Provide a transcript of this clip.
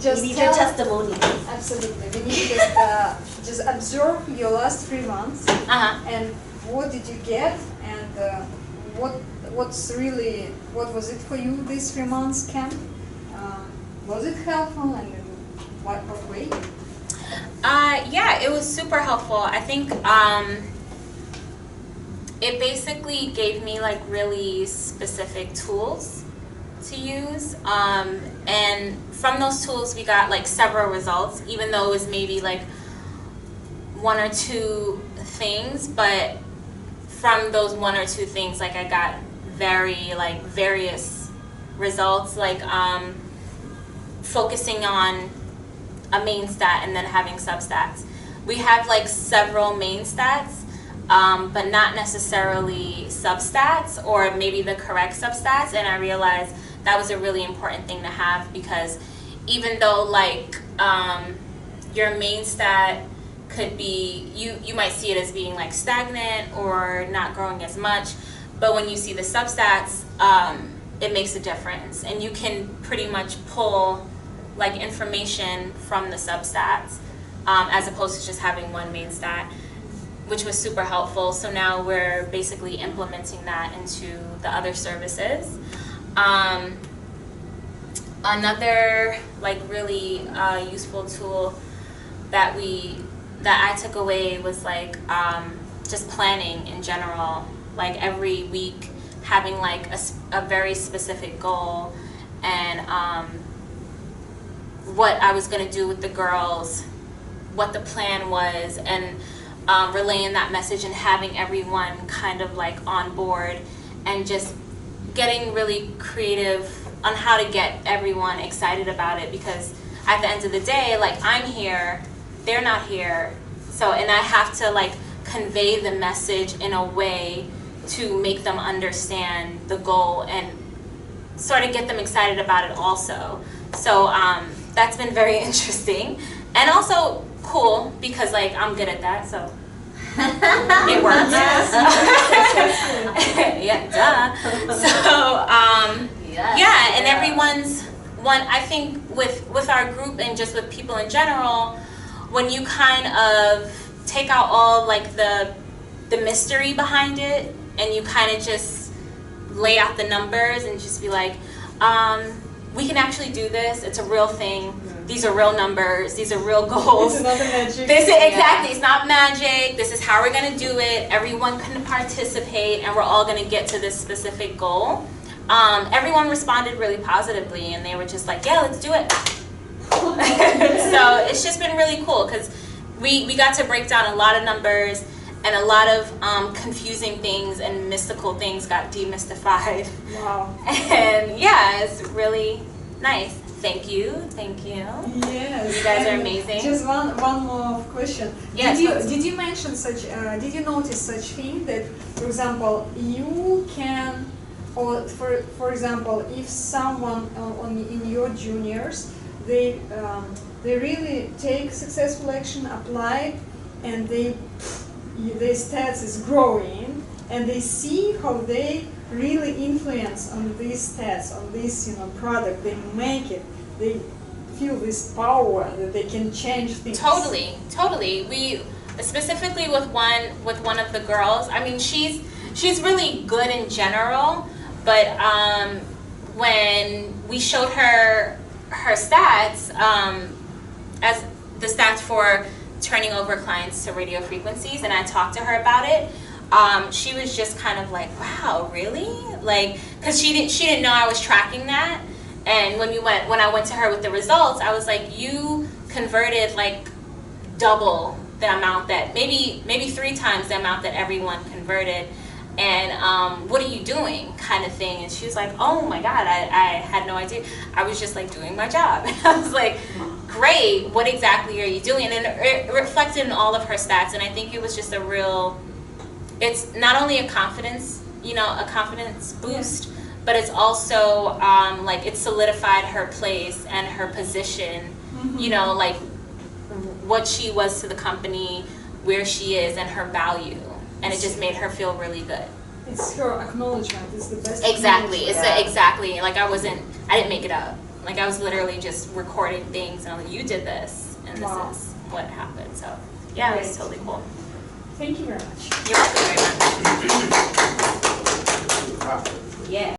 just we need your testimony. Absolutely. We need to just observe your last 3 months and what did you get, and what was it for you this 3 months camp? Was it helpful, and in what way? Yeah, it was super helpful. I think it basically gave me like really specific tools to use, and from those tools we got like several results, even though it was maybe like 1 or 2 things, but from those 1 or 2 things, like I got various results, like focusing on a main stat and then having substats. We have like several main stats, but not necessarily substats, or maybe the correct substats, and I realized that was a really important thing to have, because even though like your main stat could be, you might see it as being like stagnant or not growing as much, but when you see the substats, it makes a difference, and you can pretty much pull like information from the substats, as opposed to just having one main stat, which was super helpful. So now we're basically implementing that into the other services. Another like really useful tool that I took away was like just planning in general, like every week having like a very specific goal, and what I was going to do with the girls, what the plan was, and relaying that message and having everyone kind of like on board, and just getting really creative on how to get everyone excited about it, because at the end of the day, like I'm here, they're not here, so, and I have to like convey the message in a way to make them understand the goal and sort of get them excited about it also. So that's been very interesting and also cool, because like I'm good at that, so it works. Yeah, duh. So yeah, and everyone's I think with our group and just with people in general, when you kind of take out all like the mystery behind it, and you kind of just lay out the numbers and just be like, we can actually do this. It's a real thing. These are real numbers. These are real goals. It's not magic. Exactly. It's not magic. This is how we're going to do it. Everyone can participate, and we're all going to get to this specific goal. Everyone responded really positively, and they were just like, yeah, let's do it. So it's just been really cool, because we got to break down a lot of numbers, and a lot of confusing things and mystical things got demystified. Wow. And yeah, it's really nice. Thank you. Thank you. Yes. You guys are amazing. Just one more question. Yes. Did you mention such? Did you notice such thing that, for example, you can, or for example, if someone in your juniors, they really take successful action, apply, and their stats is growing, and they see how they really influence on these stats, on this product. They make it. They feel this power that they can change things. Totally. We specifically with one of the girls. I mean, she's really good in general, but when we showed her stats, as the stats for turning over clients to radio frequencies, and I talked to her about it, she was just kind of like, wow, really? Like, because she didn't know I was tracking that. And when I went to her with the results, I was like, you converted like double the amount that, maybe 3 times the amount that everyone converted. And what are you doing, kind of thing. And she was like, oh my God, I had no idea. I was just like doing my job. And I was like, great, what exactly are you doing? And it reflected in all of her stats. And I think it was just it's not only a confidence boost, but it's also like it solidified her place and her position, like what she was to the company, where she is, and her value. And it just made her feel really good. It's her acknowledgement. It's the best. Exactly. Exactly. Like I didn't make it up. Like I was literally just recording things, and I'm like, you did this, and this Wow. is what happened. So yeah, it was Great. totally cool. Thank you very much. You're welcome very much.